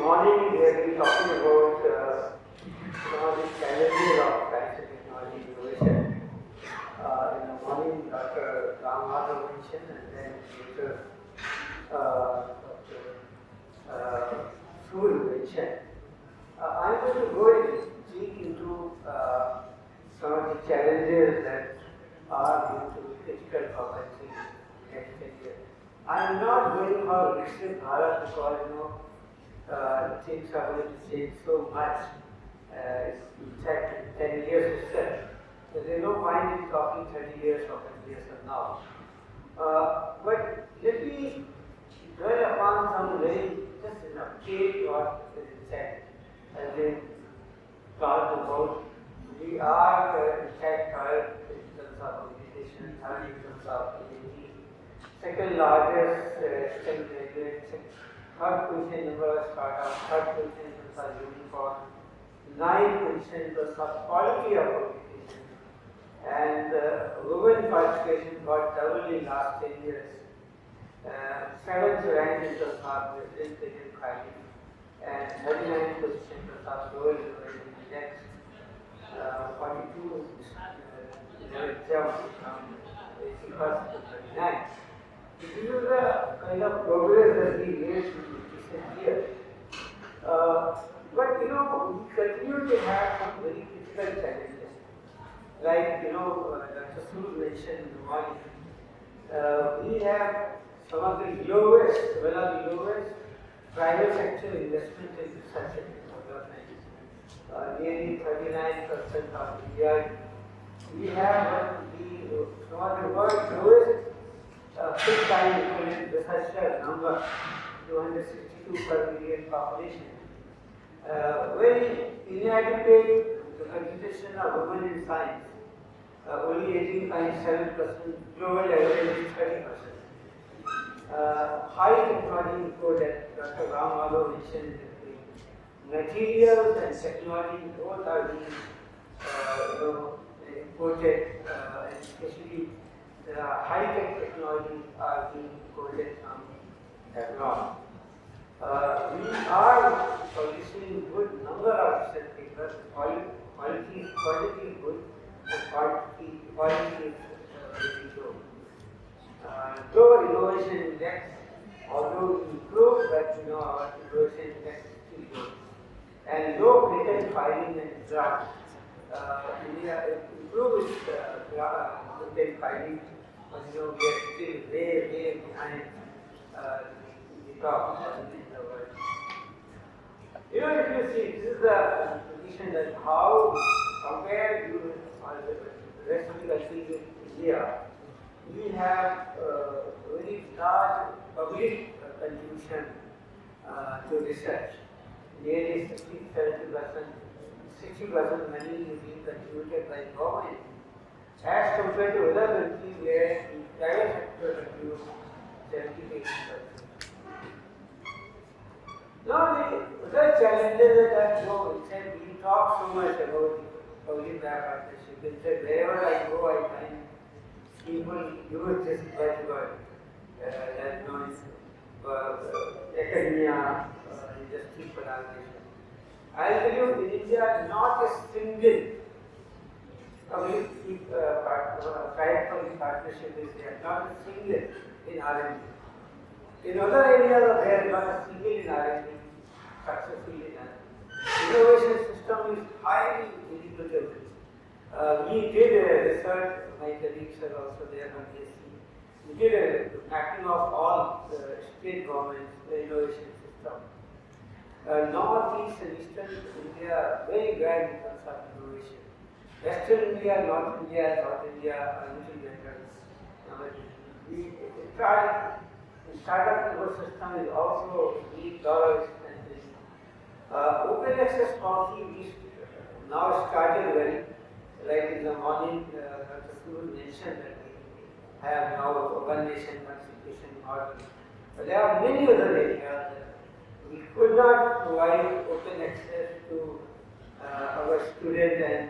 morning we have been talking about some of the challenges of science and technology innovation. In the morning, Dr. Ram mentioned, and then later Dr. Suri mentioned. I'm going to go deep into some of the challenges that are going to be critical for country next 10 years. I'm not going for Viksit Bharat because things are going to change so much. In fact, 10 years itself. So there's no point in talking 30 years or 20 years from now. But let me dwell upon some very just an update what is said. As they talked about, we are in fact third in terms of organization, third in terms of IIT, second largest STEM graduate, third position number of startups, third position in terms of unicorn, ninth position in terms of quality of publication, and women participation got double in last 10 years. Seventh rank in terms of presidential filing, and 39th position in terms of global innovation index. 42 jump from 81st to 39. This is the kind of progress that we made in recent years. But we continue to have some very critical challenges. Like Dr. Suri mentioned in the morning, we have some of the lowest, one of the lowest private sector investment in research and development. Nearly 39% of India. We have some of the world's lowest full-time equivalent researcher number, 262 per million population. Very inadequate representation of women in science, only 18.7%, global average is 30%. High technology input that Dr. Ram mentioned, materials and technology both are being imported, and especially the high-tech technology are being imported from abroad. We are publishing good number of research papers. Quality is good, and quality is very low. Low innovation index, although improved, but our innovation index is still low. And low patent filing and draft. India improved its patent filing, but we are still way behind the top in the world. If you see, this is the position that how compared to the rest of the countries in India, we have very large public contribution to research. Nearly 60% money is being contributed by government, as compared to other countries where the private sector contributes 78%. Now the other challenges that we talk so much about the public-private partnership. In fact, wherever I go, I find people use this buzzword that known academia, industry collaboration. I tell you, in India, not a single private-public partnership is there, not a single in R&D. In other areas of there, not a single in R&D successfully done. Innovation system is highly inequitable. We did a research, my colleagues are also there on DST. We did a mapping of all the state governments, the innovation system. North, East and Eastern India are very bad in terms of innovation. Western India, North India, South India are a little better. We tried, the startup ecosystem is also $8 expensive. Open access policy is now started well. Like in the morning, Dr. Suri mentioned that we have now one nation, one certification model. But there are many other areas that we could not provide open access to our students and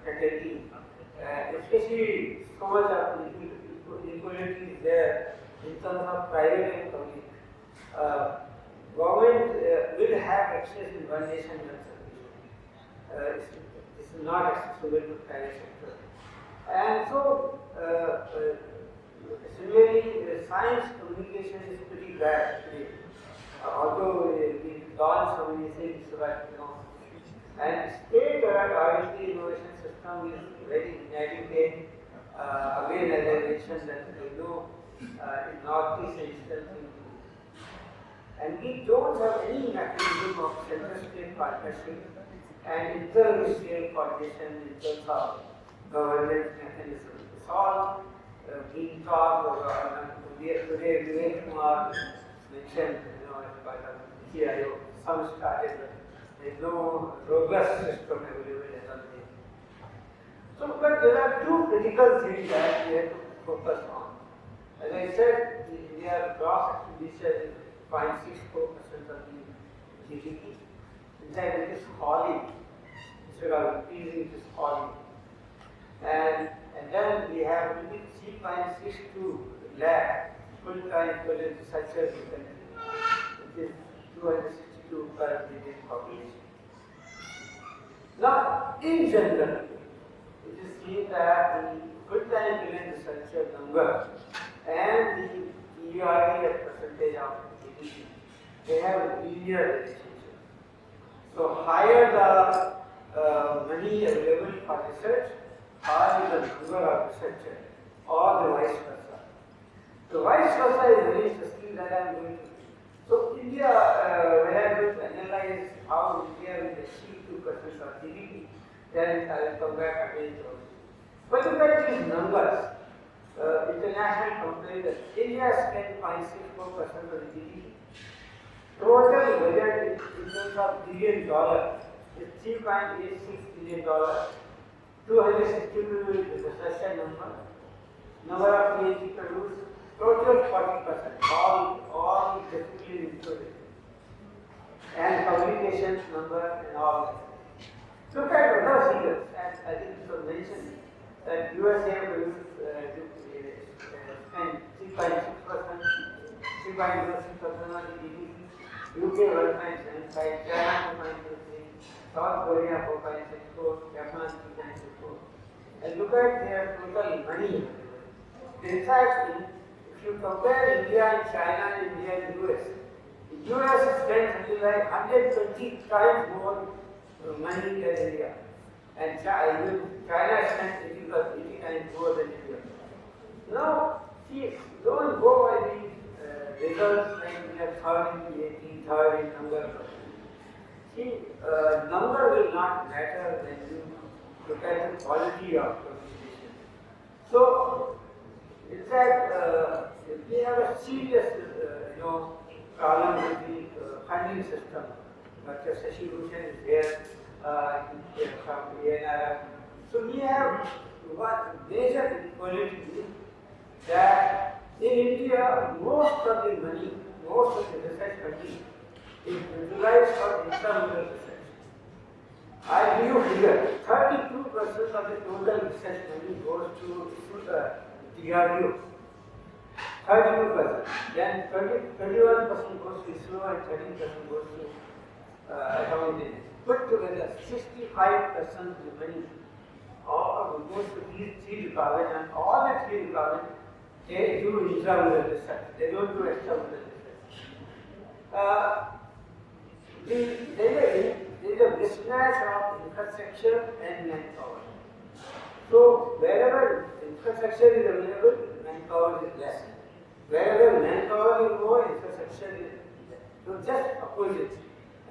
faculty. Especially so much of inequality is there in terms of private and public. government will have access in one nation, one service. It's not accessible to private sector. And so, similarly, science communication is pretty bad today. Although we learn so many things, but and state IIT innovation system is very inadequate. Again, as I mentioned, that in Northeast instance, and we don't have any mechanism of center-state partnership and inter-ministerial coordination in terms of governance mechanism. It's all being talked about. Today, Vivek Kumar mentioned, as part of CIO, some started, but there is no robust system available as of yet. So, but there are two critical things that we have to focus on. As I said, India's gross expenditure is 0.64% of the GDP. In fact, it is falling. Instead of increasing, it is falling. And then we have 3.62 lakh full-time equivalent researchers in the country, which is 262 per million population. Now, in general, it is seen that the full-time equivalent researcher number and the DRDO as percentage of GDP, they have a linear relationship. So, higher the money available for research, higher the number of researchers, or the vice versa. So, vice versa is very interesting that I am going to. So, India, when I am going to analyze how India will achieve 2% of GDP, then I will come back again to it. But look at these numbers. International comparison, India spent 0.64% of the GDP. Total budget in terms of billion dollars is $3.86 billion. 262 is the research number of PhD produced, total 40%, all basically included. And publications number and all. Look at other figures, and I think it was mentioned that USA produced spend 3.6%, 3.06% of the GDP, UK 1.75, China 2.23, South Korea 4.64, Japan 3.64. And look at their total money. In fact, if you compare India and China and India and US, the US spends something like 120 times more money than India. And China spends 80 times more than India. Now, see, don't go by these results like we are third in PhD, third in number. See, number will not matter when you look at the quality of communication. So, in fact, we have a serious, problem with the funding system. Dr. Shashi Bhushan is here from the ANRF. So, we have one major inequality that in India, most of the money, most of the research funding is utilized for intramural research. I give you a figure, 32% of the total research money goes to DRDO. 32%. Then 21% goes to ISRO and 13% goes to accounting. Put together, 65% of the money goes to these three departments, and all the three departments they do intramural research. They don't do extramural research. There is a mismatch of infrastructure and manpower. So wherever infrastructure is available, manpower is less. Wherever manpower is more, infrastructure is less. So just opposite.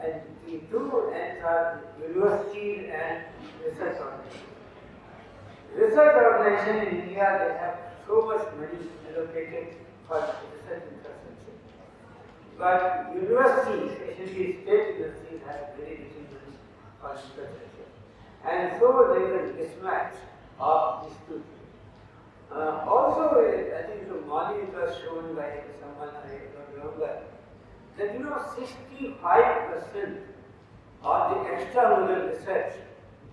And the two ends are universities and research organizations. Research organizations in India, they have so much money allocated for research infrastructure. But universities, especially state universities, have very little money for infrastructure. And so there is a mismatch of these two things. Also, I think the morning it was shown by someone, I don't remember, that 65% of the extramural research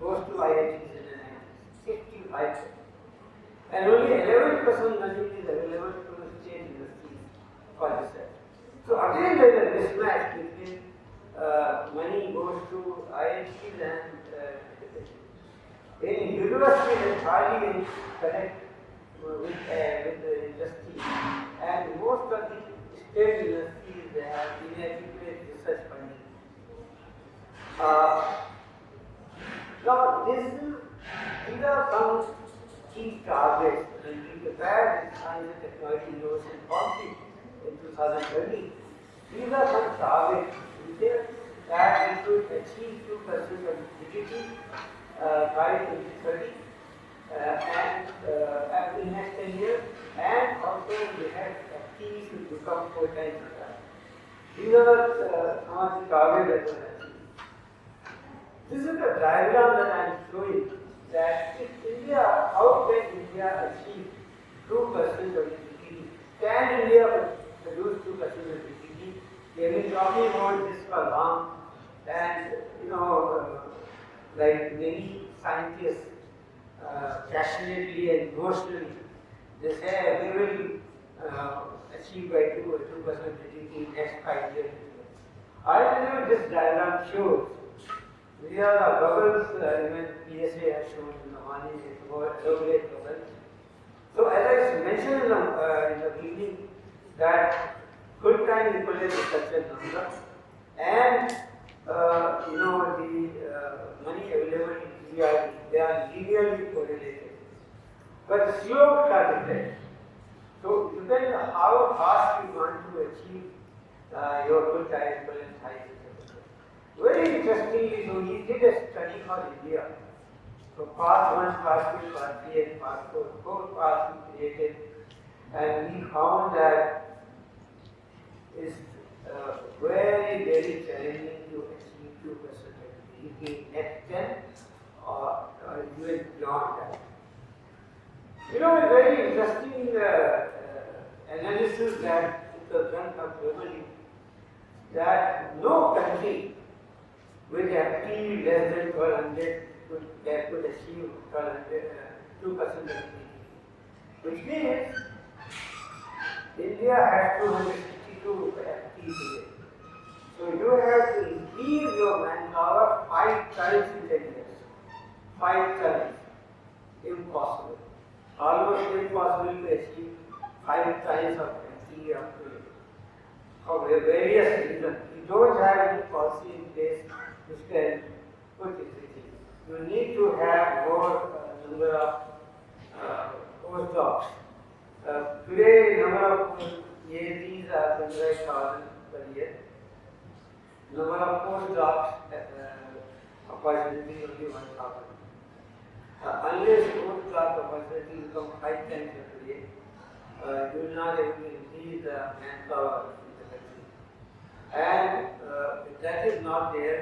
goes to IITs and IITs. 65%. And only 11% money is available to the state universities for research. So again there is a mismatch hardly any connect with the industry, and most of the state universities they have inadequate research funding. Now, these are some key targets when we prepared the Science and Technology Innovation Policy in 2020. These are some targets that we should achieve 2% of GDP by 2030 and in next 10 years, and also we have FTEs to become 4 times that. These are some of the targets that we have. This is the diagram that I am showing that if India, how can India achieve 2% of GDP? Can India produce 2% of GDP? We have been talking about this for long, and like many scientists, passionately and emotionally, they say we will achieve by 2% GDP in next 5 years. I believe this diagram shows. These are the bubbles even PSA has shown in the morning, it's more elaborate bubbles. So as I mentioned in the beginning, that full-time equivalent is such a number, and the money available in DRDO, they are linearly correlated. But the slope are different. So depending on how fast you want to achieve your full-time equivalent height. Very interestingly, so he did a study for India. So part 1, part 2, part 3 and part 4, 4 parts he created, and we found that it's very, very challenging to achieve 2% of GDP next 10 or even beyond that. A very interesting analysis that was done globally, that no country with FT less than 1200 could achieve 2% of GDP, which means India has 262 FT today. So you have to increase your manpower 5 times in 10 years. 5 times. Impossible. Almost impossible to achieve 5 times of FT up to for various reasons. You don't have any policy in place which can put everything. You need to have more number of postdocs. Today, number of PhDs are 25,000 per year. Number of postdocs, opportunity only 1,000. Unless postdoc opportunity become 5 times every day, you will not able to increase the manpower in the country. And if that is not there,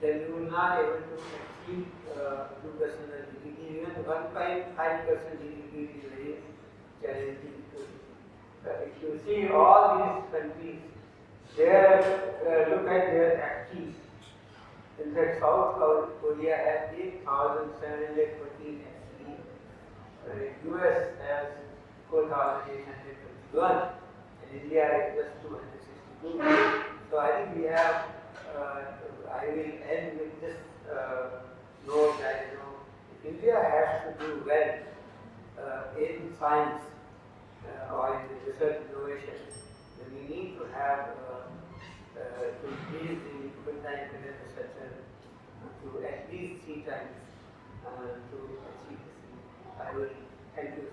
then you will not able to achieve 2% of GDP. Even 1.5% GDP is very challenging. If you see all these countries, look at their FT. In fact, South Korea has 8,714 FT. US has 4,821, and India is just 262. So I think we have. I will end with this note that if India has to do well in science or in the research innovation, then we need to have to increase the full-time researcher to at least 3 times to achieve this. I will thank you.